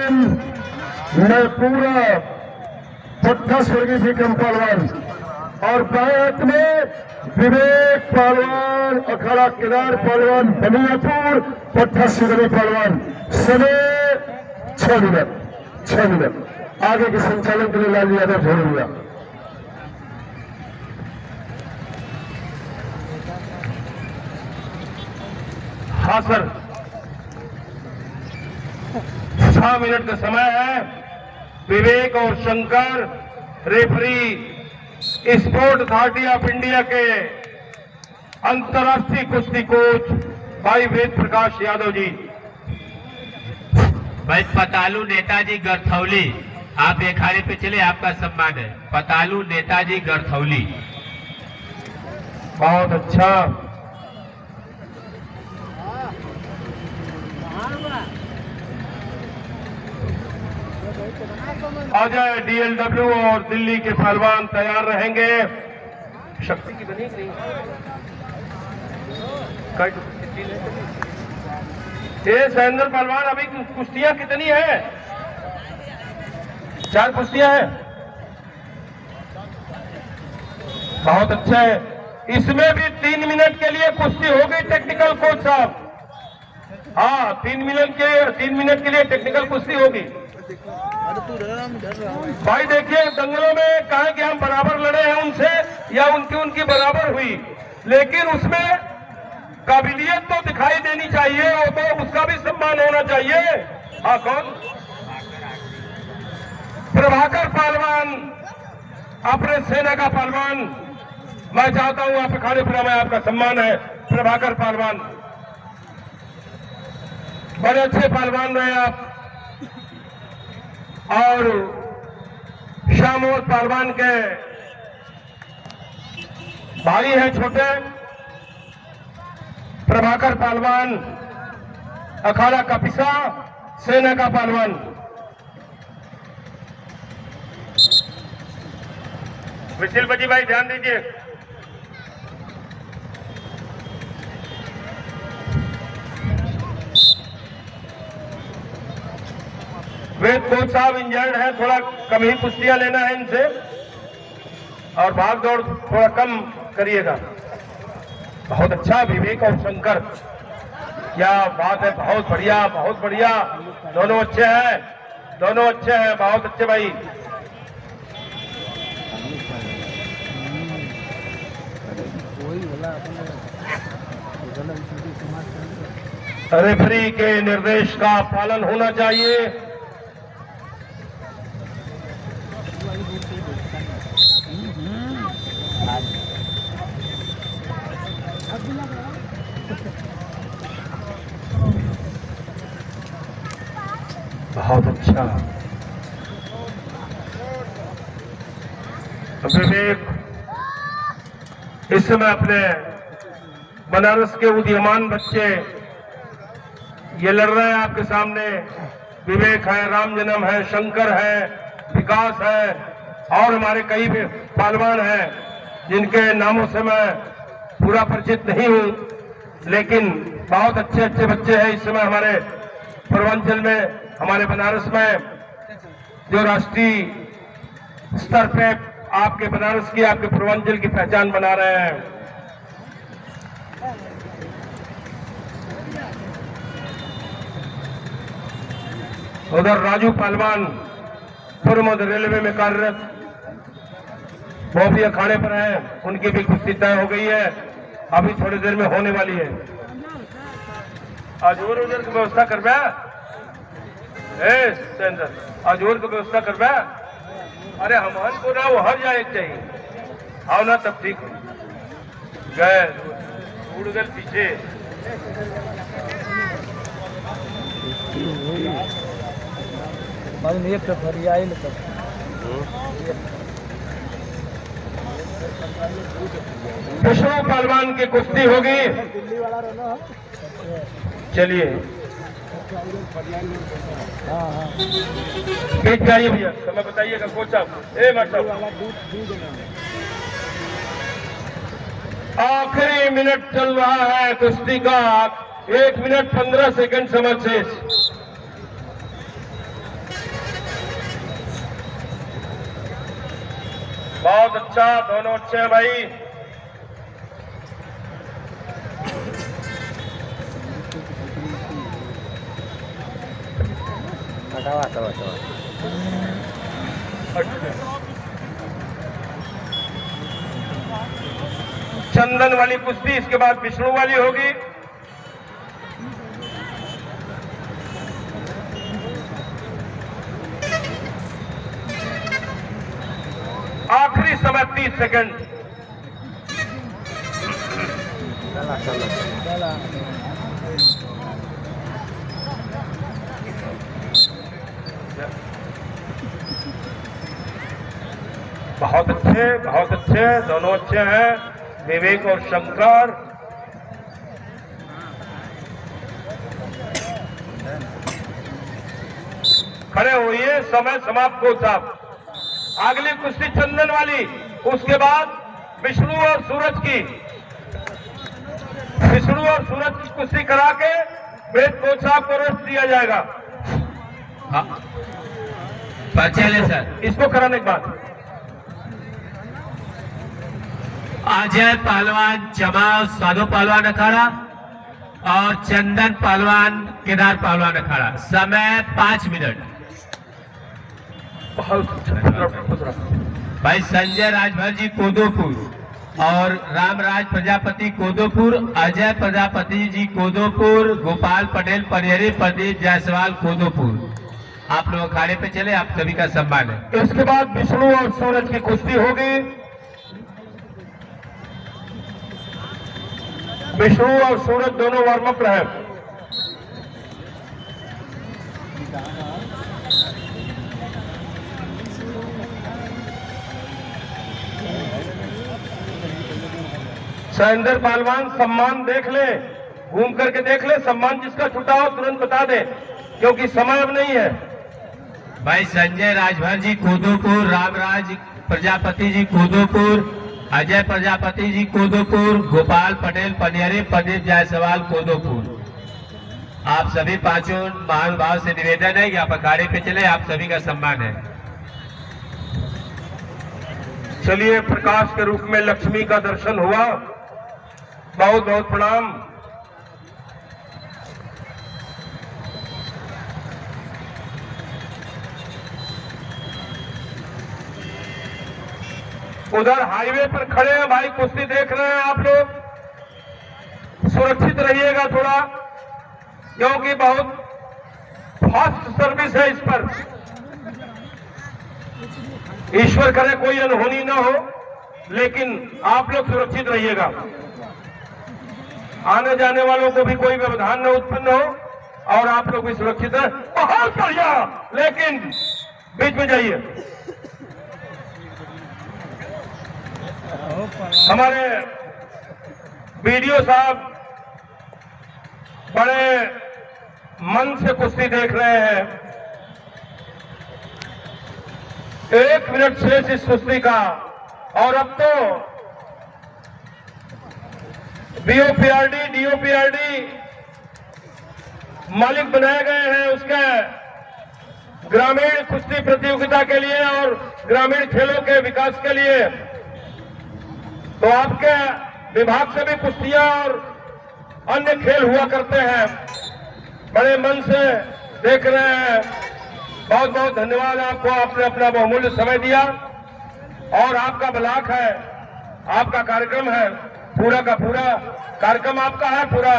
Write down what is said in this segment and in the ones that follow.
नाज़रीन, मैं पूरा पट्टा स्वर्गीय विक्रम पहलवान और बैक में विवेक पहलवान, अखाड़ा केदार पहलवान, बनियापुर, पट्टा सिगरी पहलवान, समय 6 मिनट। आगे के संचालन के लिए लाल यादव जोड़ूंगा। हाँ सर, 6 मिनट का समय है। विवेक और Shankar, referee sport authority of India के अंतर्राष्ट्रीय कुश्ती कोच भाई वेद प्रकाश यादव जी। भाई पतालू नेताजी गरथौली, आप अखाड़े पे चले, आपका सम्मान है। पतालू नेताजी गरथौली। बहुत अच्छा। अजय डीएलडब्ल्यू और दिल्ली के पहलवान तैयार रहेंगे। शक्ति की बनी नहीं ये सैंदर पहलवान, अभी कुश्तियां कितनी है? 4 कुश्तियां हैं। बहुत अच्छा है। इसमें भी 3 मिनट के लिए कुश्ती होगी टेक्निकल कोच साहब। हाँ, 3 मिनट के लिए टेक्निकल कुश्ती होगी। भाई देखिए, दंगलों में कहा कि हम बराबर लड़े हैं उनसे या उनकी बराबर हुई, लेकिन उसमें काबिलियत तो दिखाई देनी चाहिए और तो उसका भी सम्मान होना चाहिए। हाँ, कौन? प्रभाकर पहलवान, अपने सेना का पहलवान। मैं चाहता हूं आप अखाड़े पर मैं आपका सम्मान है। प्रभाकर पहलवान बड़े अच्छे पहलवान रहे आप। और शामोर पहलवान के भाई हैं छोटे, प्रभाकर पहलवान, अखाड़ा कपिसा, सेना का पहलवान। विशिल बजी भाई ध्यान दीजिए। वेद कोच साहब इंजर्ड है, थोड़ा कम ही कुश्तियां लेना है इनसे और भाग दौड़ थोड़ा कम करिएगा। बहुत अच्छा विवेक और शंकर, क्या बात है। बहुत बढ़िया, बहुत बढ़िया। दोनों अच्छे हैं, दोनों अच्छे हैं, बहुत अच्छे भाई। रेफरी के निर्देश का पालन होना चाहिए। बहुत अच्छा। विवेक इस समय अपने बनारस के उदीयमान बच्चे ये लड़ रहे हैं आपके सामने। विवेक है, राम जन्म है, शंकर है, विकास है और हमारे कई पहलवान हैं जिनके नामों से मैं पूरा परिचित नहीं हूं, लेकिन बहुत अच्छे अच्छे बच्चे हैं इस समय हमारे पूर्वांचल में, हमारे बनारस में, जो राष्ट्रीय स्तर पे आपके बनारस की, आपके पूर्वांचल की पहचान बना रहे हैं। उधर राजू पहलवान पूर्व मध्य रेलवे में कार्यरत, वो भी अखाड़े पर हैं, उनकी भी कुश्ती तय हो गई है, अभी थोड़ी देर में होने वाली है। अजूर उजर की व्यवस्था करवा अजूर की व्यवस्था करवा। अरे हमान को ना वो हर जाए चाहिए, आओ ना तब ठीक गए उड़ गए पीछे। विष्णु पहलवान की कुश्ती होगी। चलिए बीच जाइए भैया, समय बताइएगा कोच साहब। ए मतलब आखिरी मिनट चल रहा है कुश्ती का, 1 मिनट 15 सेकंड समय शेष। बहुत अच्छा, दोनों अच्छे हैं भाई। चंदन वाली कुश्ती, इसके बाद विष्णु वाली होगी। आखिरी समय 30 सेकंड। बहुत अच्छे, दोनों अच्छे हैं, विवेक और शंकर। खड़े होइए, समय समाप्त हो साहब। अगली कुश्ती चंदन वाली, उसके बाद विष्णु और सूरज की। विष्णु और सूरज की कुश्ती करा के वेद कोच साहब को रेस्ट दिया जाएगा। हाँ, चले सर। इसको कराने के बाद अजय पहलवान जमाव साधु पहलवान अखाड़ा और चंदन पहलवान केदार पहलवान अखाड़ा। समय 5 मिनट। बहुत अच्छा। भाई संजय राजभर जी कोदोपुर और रामराज प्रजापति कोदोपुर, अजय प्रजापति जी कोदोपुर, गोपाल पटेल परिहरी, प्रदीप जायसवाल कोदोपुर। आप लोग अखाड़े पे चले, आप सभी का सम्मान है। इसके बाद विष्णु और सूरज की कुश्ती होगी। विष्णु और सूरज दोनों वार्म अप रहे। शैलेंद्र पहलवान सम्मान देख ले, घूम करके देख ले, सम्मान जिसका छुटा हो तुरंत बता दे, क्योंकि समय अब नहीं है। भाई संजय राजभर जी कोदोपुर, रामराज प्रजापति जी कोदोपुर, अजय प्रजापति जी कोदोपुर, गोपाल पटेल पनियरी, प्रदीप जायसवाल कोदोपुर। आप सभी पांचों महानुभाव से निवेदन है कि आप अखाड़े पे चले, आप सभी का सम्मान है। चलिए, प्रकाश के रूप में लक्ष्मी का दर्शन हुआ। बहुत बहुत प्रणाम। उधर हाईवे पर खड़े हैं भाई, कुश्ती देख रहे हैं आप लोग। सुरक्षित रहिएगा थोड़ा, क्योंकि बहुत फास्ट सर्विस है इस पर। ईश्वर करे कोई अनहोनी ना हो, लेकिन आप लोग सुरक्षित रहिएगा। आने जाने वालों को भी कोई व्यवधान न उत्पन्न हो और आप लोग भी सुरक्षित रहे। बहुत बढ़िया, लेकिन बीच में जाइए। हमारे वीडियो साहब बड़े मन से कुश्ती देख रहे हैं। 1 मिनट शेष इस कुश्ती का, और अब तो बीओपीआरडी, डीओपीआरडी मालिक बनाए गए हैं उसके ग्रामीण कुश्ती प्रतियोगिता के लिए और ग्रामीण खेलों के विकास के लिए। तो आपके विभाग से भी कुश्तियां और अन्य खेल हुआ करते हैं। बड़े मन से देख रहे हैं। बहुत बहुत धन्यवाद आपको, आपने अपना बहुमूल्य समय दिया और आपका ब्लॉक है, आपका कार्यक्रम है, पूरा का पूरा कार्यक्रम आपका है, पूरा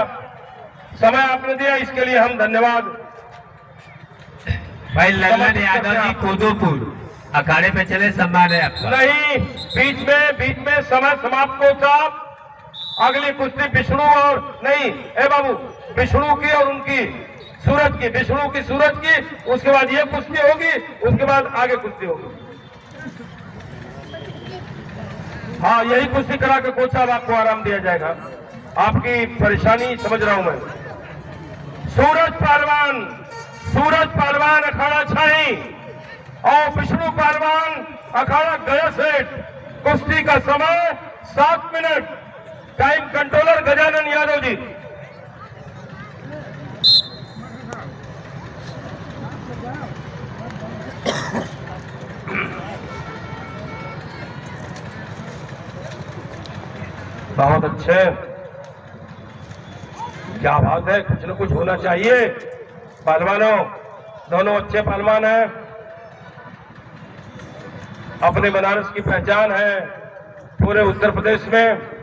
समय आपने दिया, इसके लिए हम धन्यवाद। भाई लल्लन यादव जी कोदोपुर, अखाड़े पे चले, सम्मान है आपका। नहीं, बीच में समय समाप्त हो साहब। अगली कुश्ती विष्णु और नहीं, ए बाबू, विष्णु की और उनकी सूरज की, विष्णु की सूरज की, उसके बाद ये कुश्ती होगी, उसके बाद आगे कुश्ती होगी। हाँ, यही कुश्ती करा के कोच साहब आपको आराम दिया जाएगा। आपकी परेशानी समझ रहा हूं मैं। सूरज पहलवान अखाड़ा छाई और विष्णु पहलवान अखाड़ा गया सेठ। कुश्ती का समय 7 मिनट। Time controller Gajanan Yadav ji. बहुत अच्छे, क्या बात है, कुछ न कुछ होना चाहिए। पहलवानों, दोनों अच्छे पहलवान हैं, अपने बनारस की पहचान है पूरे उत्तर प्रदेश में।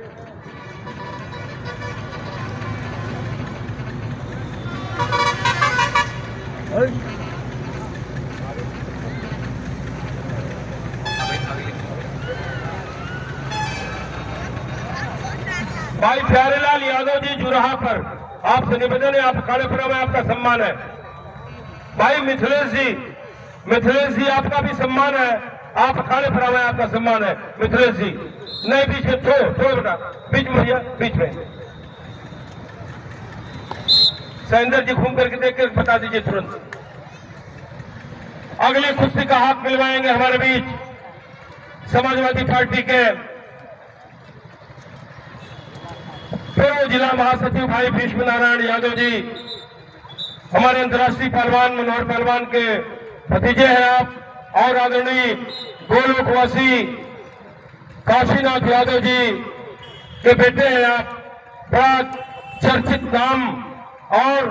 भाई प्यारेलाल यादव जी जुराहा पर आपसे निवेदन है, आप अखाड़े पर में आपका सम्मान है। भाई मिथिलेश जी आपका भी सम्मान है, आप अखाड़े पर में आपका सम्मान है। मिथिलेश जी नहीं, बीच में छोड़ बेटा, बीच में भैया, बीच में। सैंदर जी घूम करके देख कर बता दीजिए तुरंत। अगली कुश्ती का हाथ मिलवाएंगे हमारे बीच समाजवादी पार्टी के पूर्व जिला महासचिव भाई भीष्म नारायण यादव जी, हमारे अंतर्राष्ट्रीय पहलवान मनोहर पहलवान के भतीजे हैं आप, और आदरणीय गोलोकवासी काशीनाथ यादव जी के बेटे हैं आप। बड़ा चर्चित नाम और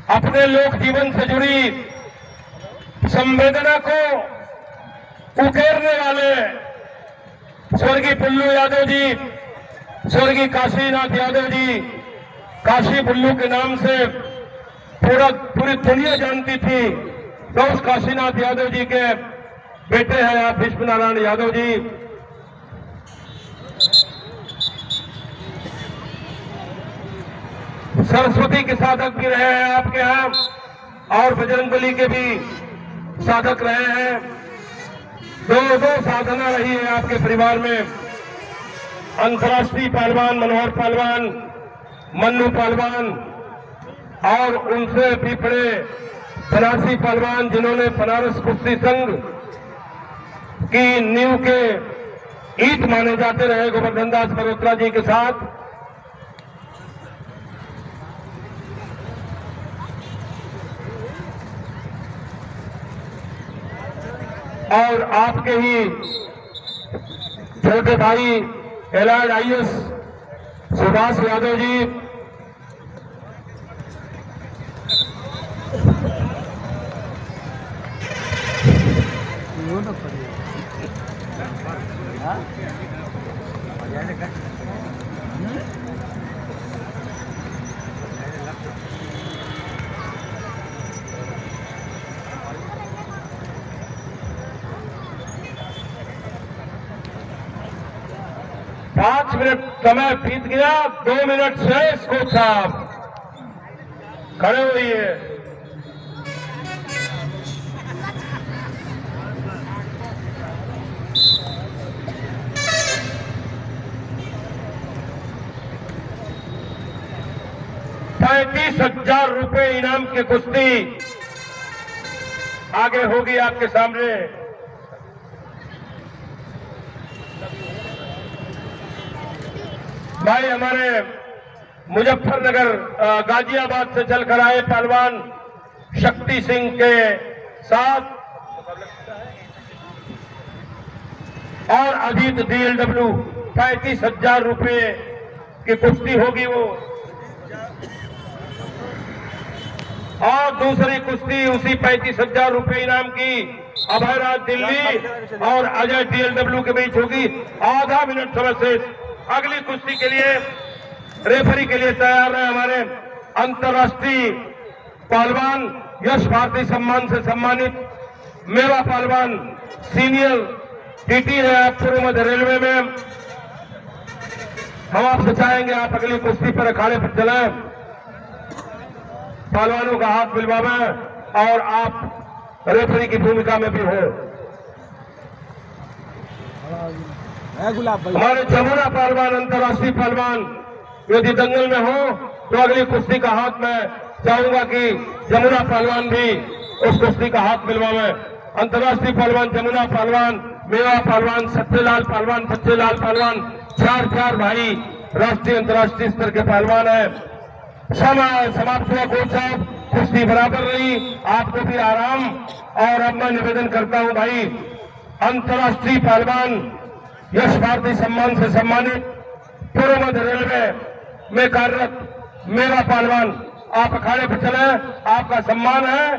अपने लोक जीवन से जुड़ी संवेदना को उकेरने वाले स्वर्गीय पुल्लू यादव जी, स्वर्गीय काशीनाथ यादव जी, काशी पुल्लू के नाम से पूरी दुनिया जानती थी, तो उस काशीनाथ यादव जी के बेटे हैं आप भीष्म नारायण यादव जी। सरस्वती के साधक भी रहे हैं आपके यहाँ, और बजरंगबली के भी साधक रहे हैं। दो साधना रही है आपके परिवार में। अंतर्राष्ट्रीय पहलवान मनोहर पहलवान, मन्नू पहलवान, और उनसे भी बड़े बनारसी पहलवान जिन्होंने बनारस कुश्ती संघ की नींव के ईंट माने जाते रहे, गोवर्धन दास मल्होत्रा जी के साथ। और आपके ही छोटे भाई एलाइड IAS सुभाष यादव जी, पांच मिनट समय बीत गया, 2 मिनट शेष। कोच साहब खड़े होइए। ₹35,000 इनाम की कुश्ती आगे होगी आपके सामने। भाई हमारे मुजफ्फरनगर गाजियाबाद से चलकर आए पहलवान शक्ति सिंह के साथ और अजीत DLW, ₹35,000 की कुश्ती होगी वो। और दूसरी कुश्ती उसी ₹35,000 इनाम की अभयराज दिल्ली और अजय DLW के बीच होगी। आधा मिनट समय से अगली कुश्ती के लिए रेफरी के लिए तैयार है हमारे अंतर्राष्ट्रीय पहलवान यश भारती सम्मान से सम्मानित मेवा पहलवान, सीनियर TT है पूर्व मध्य रेलवे में। हम आपसे चाहेंगे आप अगली कुश्ती पर अखाड़े पर चलें, पहलवानों का हाथ मिलवाएं और आप रेफरी की भूमिका में भी हो। हमारे जमुना पहलवान, अंतर्राष्ट्रीय पहलवान यदि दंगल में हो तो अगली कुश्ती का हाथ मैं चाहूंगा कि जमुना पहलवान भी उस कुश्ती का हाथ मिलवाएं। अंतर्राष्ट्रीय पहलवान जमुना पहलवान, मेवा पहलवान, सत्यलाल पहलवान, बच्चेलाल पहलवान, चार भाई राष्ट्रीय अंतर्राष्ट्रीय स्तर के पहलवान है। समय समाप्त हुआ कोच साहब, कुश्ती बराबर रही, आपको भी आराम। और अब मैं निवेदन करता हूं भाई अंतर्राष्ट्रीय पहलवान यश भारती सम्मान से सम्मानित पूर्व मध्य रेलवे में कार्यरत मेवा पहलवान, आप अखाड़े पर चले, आपका सम्मान है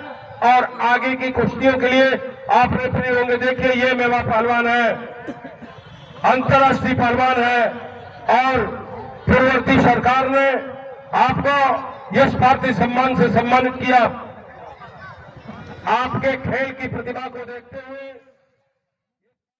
और आगे की कुश्तियों के लिए आप रेफरी होंगे। देखिए ये मेवा पहलवान है, अंतर्राष्ट्रीय पहलवान है और पूर्ववर्ती सरकार ने आपको यश भारती सम्मान से सम्मानित किया। आपके खेल की प्रतिभा को देखते हुए